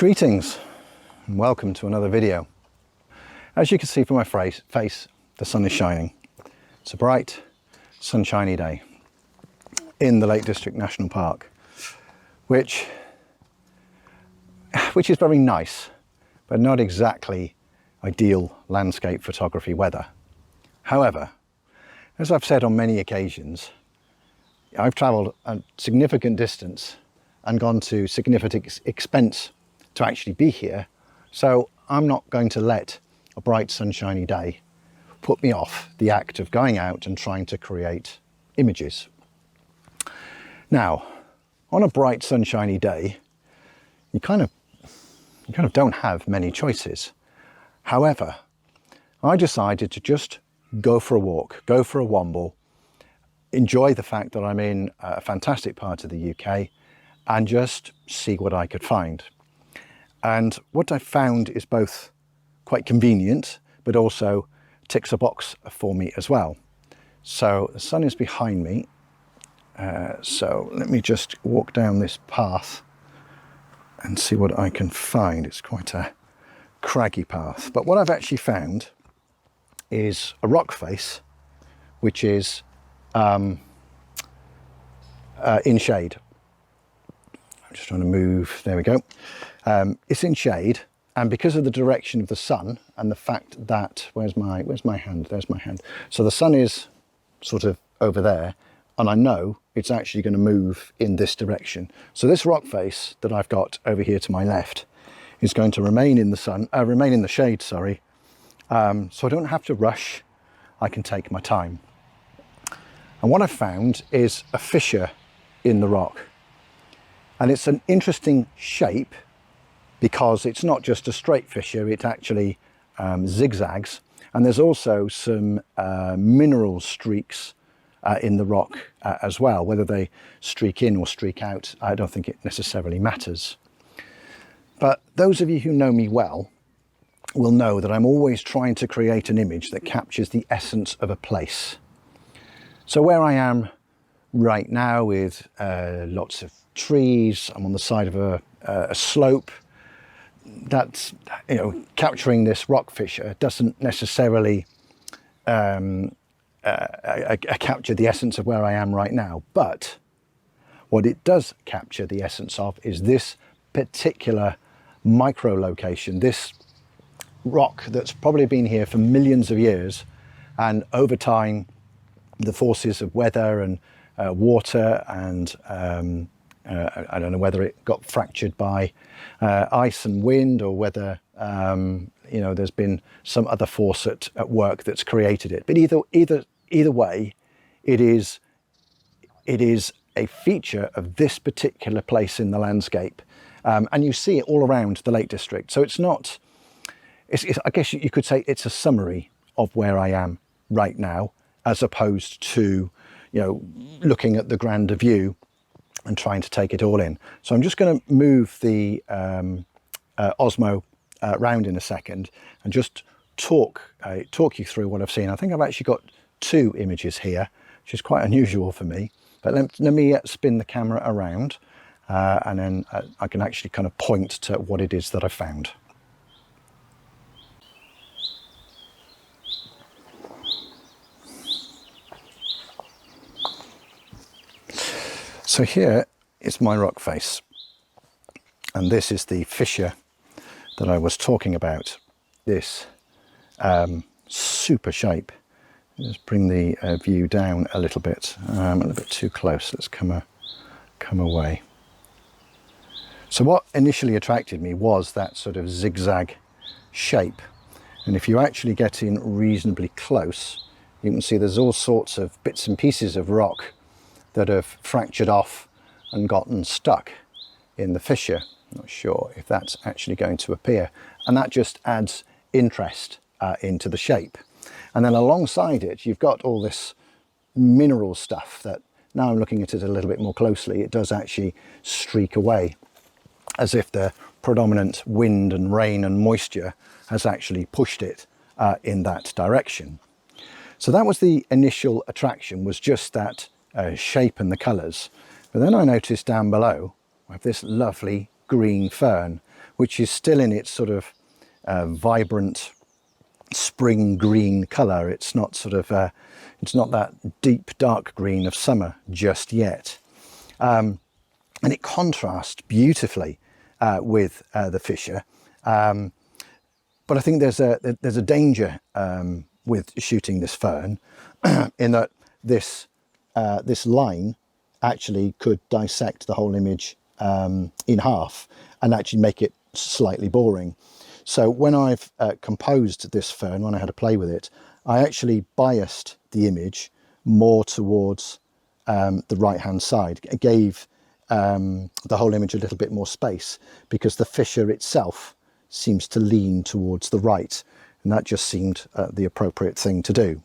Greetings and welcome to another video. As you can see from my face, the sun is shining. It's a bright, sunshiny day in the Lake District National Park, which is very nice, but not exactly ideal landscape photography weather. However, as I've said on many occasions, I've travelled a significant distance and gone to significant expense to actually be here, so I'm not going to let a bright sunshiny day put me off the act of going out and trying to create images. Now, on a bright sunshiny day, you kind of don't have many choices. However, I decided to just go for a walk, go for a womble, enjoy the fact that I'm in a fantastic part of the UK and just see what I could find. And what I found is both quite convenient, but also ticks a box for me as well. So the sun is behind me. So let me just walk down this path and see what I can find. It's quite a craggy path. But what I've actually found is a rock face, which is in shade. I'm just trying to move, there we go. It's in shade, and because of the direction of the sun and the fact that, where's my hand? There's my hand. So the sun is sort of over there, and I know it's actually going to move in this direction. So this rock face that I've got over here to my left is going to remain in the sun, remain in the shade, sorry. So I don't have to rush, I can take my time. And what I've found is a fissure in the rock. And it's an interesting shape because it's not just a straight fissure, it actually zigzags. And there's also some mineral streaks in the rock as well. Whether they streak in or streak out, I don't think it necessarily matters. But those of you who know me well will know that I'm always trying to create an image that captures the essence of a place. So where I am right now with lots of trees, I'm on the side of a slope, that's, you know, capturing this rock fissure doesn't necessarily capture the essence of where I am right now, but what it does capture the essence of is this particular micro location, this rock that's probably been here for millions of years, and over time the forces of weather and water and I don't know whether it got fractured by ice and wind, or whether you know, there's been some other force at work that's created it. But either way, it is a feature of this particular place in the landscape, and you see it all around the Lake District. So it's not. I guess you could say it's a summary of where I am right now, as opposed to, you know, looking at the grander view and trying to take it all in. So I'm just going to move the Osmo round in a second and just talk you through what I've seen. I think I've actually got two images here, which is quite unusual for me. But let me spin the camera around and then I can actually kind of point to what it is that I found. So here is my rock face, and this is the fissure that I was talking about, this super shape. Let's bring the view down a little bit too close. Let's come away. So what initially attracted me was that sort of zigzag shape, and if you actually get in reasonably close, you can see there's all sorts of bits and pieces of rock that have fractured off and gotten stuck in the fissure. Not sure if that's actually going to appear, and that just adds interest into the shape. And then alongside it, you've got all this mineral stuff that, now I'm looking at it a little bit more closely, it does actually streak away, as if the predominant wind and rain and moisture has actually pushed it in that direction. So that was the initial attraction, was just that shape and the colours. But then I noticed down below I have this lovely green fern, which is still in its sort of vibrant spring green colour. It's not sort of it's not that deep dark green of summer just yet, and it contrasts beautifully with the Fisher. But I think there's a danger with shooting this fern in that this line actually could dissect the whole image in half and actually make it slightly boring. So when I've composed this fern, when I had to play with it, I actually biased the image more towards the right hand side. It gave the whole image a little bit more space because the Fisher itself seems to lean towards the right, and that just seemed the appropriate thing to do.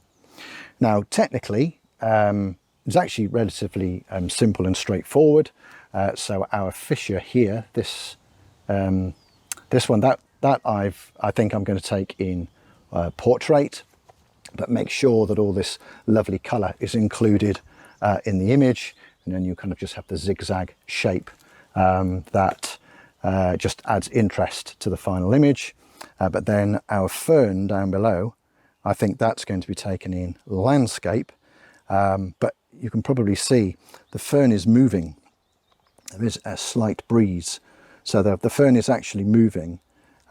Now technically it's actually relatively simple and straightforward. So our Fisher here, this one that I think I'm going to take in portrait, but make sure that all this lovely colour is included in the image, and then you kind of just have the zigzag shape that just adds interest to the final image. But then our fern down below, I think that's going to be taken in landscape, but you can probably see the fern is moving. There is a slight breeze, so the fern is actually moving,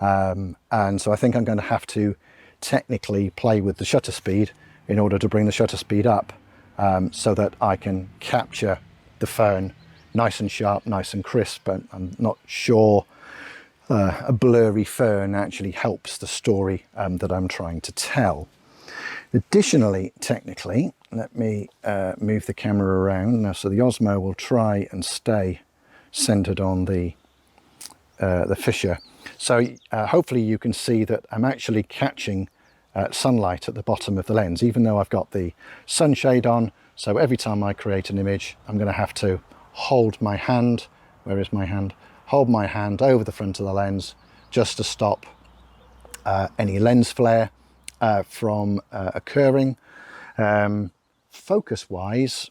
and so I think I'm going to have to technically play with the shutter speed in order to bring the shutter speed up, so that I can capture the fern nice and sharp, nice and crisp. But I'm not sure a blurry fern actually helps the story that I'm trying to tell. Additionally, technically, let me move the camera around now, so the Osmo will try and stay centered on the Fisher. So hopefully you can see that I'm actually catching sunlight at the bottom of the lens, even though I've got the sunshade on. So every time I create an image, I'm going to have to hold my hand, where is my hand? Hold my hand over the front of the lens just to stop any lens flare from occurring. Focus wise,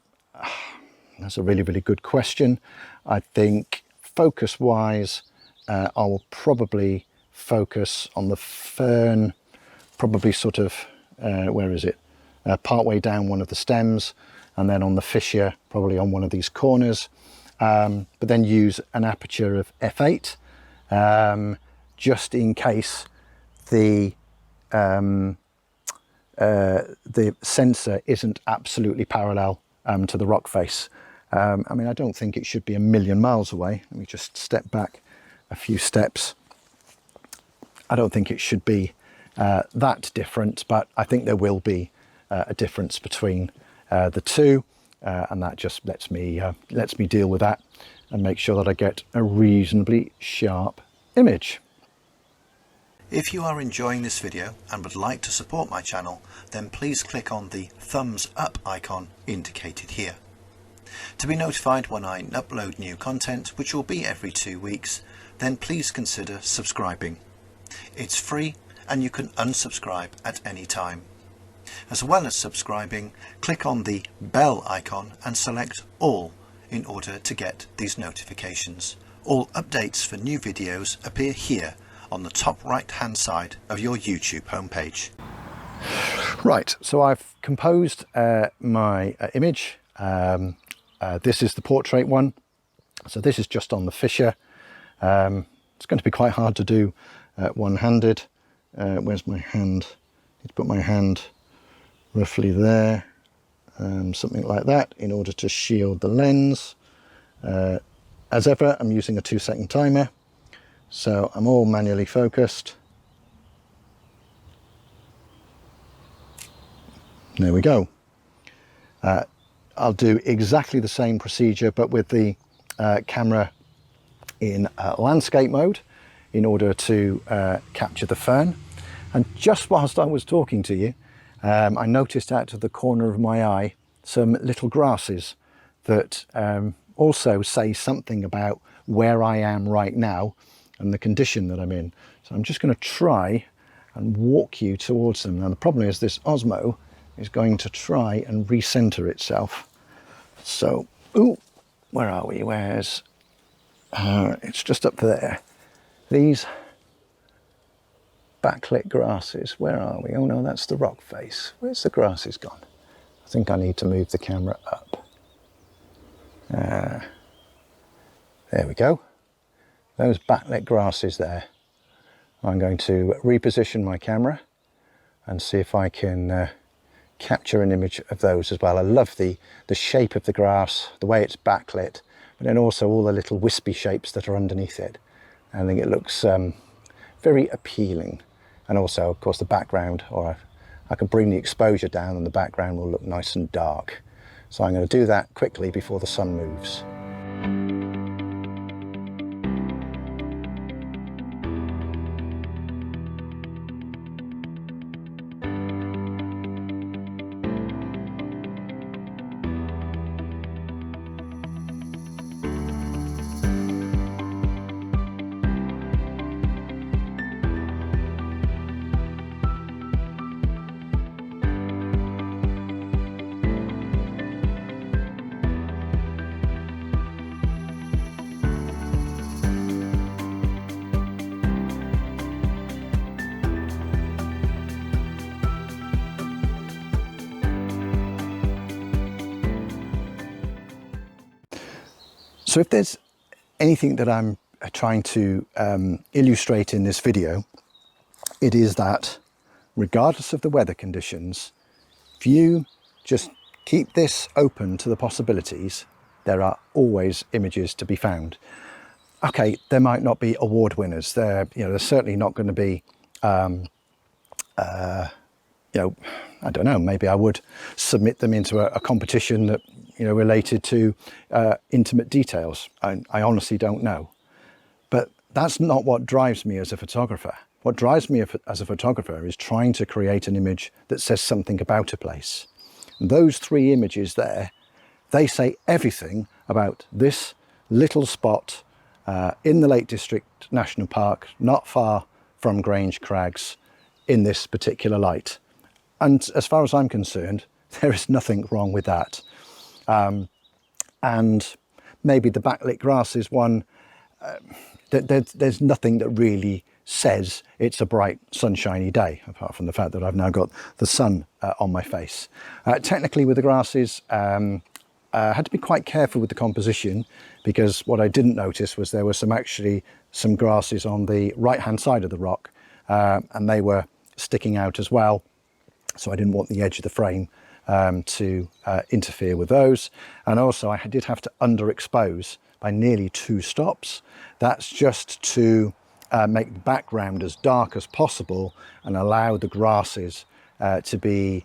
that's a really good question. I think focus wise I will probably focus on the fern, probably sort of where is it, part way down one of the stems, and then on the Fisher probably on one of these corners, but then use an aperture of f8 just in case the sensor isn't absolutely parallel to the rock face. I mean, I don't think it should be a million miles away. Let me just step back a few steps. I don't think it should be that different, but I think there will be a difference between the two, and that just lets me deal with that and make sure that I get a reasonably sharp image. If you are enjoying this video and would like to support my channel, then please click on the thumbs up icon indicated here. To be notified when I upload new content, which will be every 2 weeks, then please consider subscribing. It's free and you can unsubscribe at any time. As well as subscribing, click on the bell icon and select all in order to get these notifications. All updates for new videos appear here on the top right hand side of your YouTube homepage. Right, so I've composed my image. This is the portrait one, so this is just on the Fisher. It's going to be quite hard to do one-handed. Where's my hand? Need to put my hand roughly there, something like that, in order to shield the lens. As ever, I'm using a 2-second timer, so I'm all manually focused. There we go. I'll do exactly the same procedure, but with the camera in landscape mode in order to capture the fern. And just whilst I was talking to you, I noticed out of the corner of my eye some little grasses that also say something about where I am right now and the condition that I'm in. So I'm just going to try and walk you towards them. Now the problem is this Osmo is going to try and recenter itself. So, ooh, where are we? Where's it's just up there. these backlit grasses, where are we? Oh no, that's the rock face. Where's the grasses gone? I think I need to move the camera up. There we go. Those backlit grasses there. I'm going to reposition my camera and see if I can capture an image of those as well. I love the shape of the grass, the way it's backlit, but then also all the little wispy shapes that are underneath it. I think it looks very appealing. And also, of course, the background, or I can bring the exposure down and the background will look nice and dark. So I'm going to do that quickly before the sun moves. So if there's anything that I'm trying to illustrate in this video, it is that regardless of the weather conditions, if you just keep this open to the possibilities, there are always images to be found. Okay, there might not be award winners. They're certainly not going to be, I don't know, maybe I would submit them into a competition that, related to intimate details. I honestly don't know. But that's not what drives me as a photographer. What drives me as a photographer is trying to create an image that says something about a place. And those three images there, they say everything about this little spot in the Lake District National Park, not far from Grange Crags, in this particular light. And as far as I'm concerned, there is nothing wrong with that. And maybe the backlit grass is one, there's nothing that really says it's a bright sunshiny day, apart from the fact that I've now got the sun on my face. Technically with the grasses, I had to be quite careful with the composition, because what I didn't notice was there were some grasses on the right hand side of the rock, and they were sticking out as well. So I didn't want the edge of the frame to interfere with those. And also I did have to underexpose by nearly 2 stops. That's just to make the background as dark as possible and allow the grasses to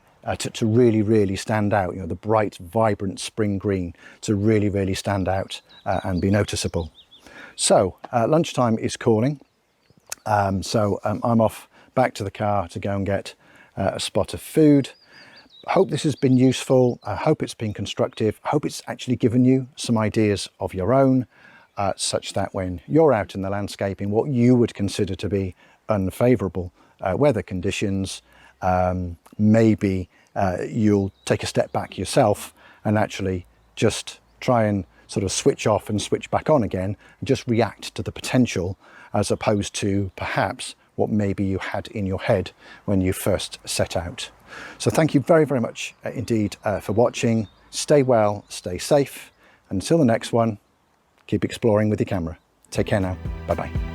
really, really stand out. The bright, vibrant spring green to really, really stand out and be noticeable. So lunchtime is calling. So I'm off back to the car to go and get a spot of food. Hope this has been useful. I hope it's been constructive. I hope it's actually given you some ideas of your own, such that when you're out in the landscape in what you would consider to be unfavourable weather conditions, maybe you'll take a step back yourself and actually just try and sort of switch off and switch back on again, and just react to the potential, as opposed to perhaps what maybe you had in your head when you first set out. So thank you very, very much indeed for watching. Stay well, stay safe. Until the next one, keep exploring with your camera. Take care now. Bye-bye.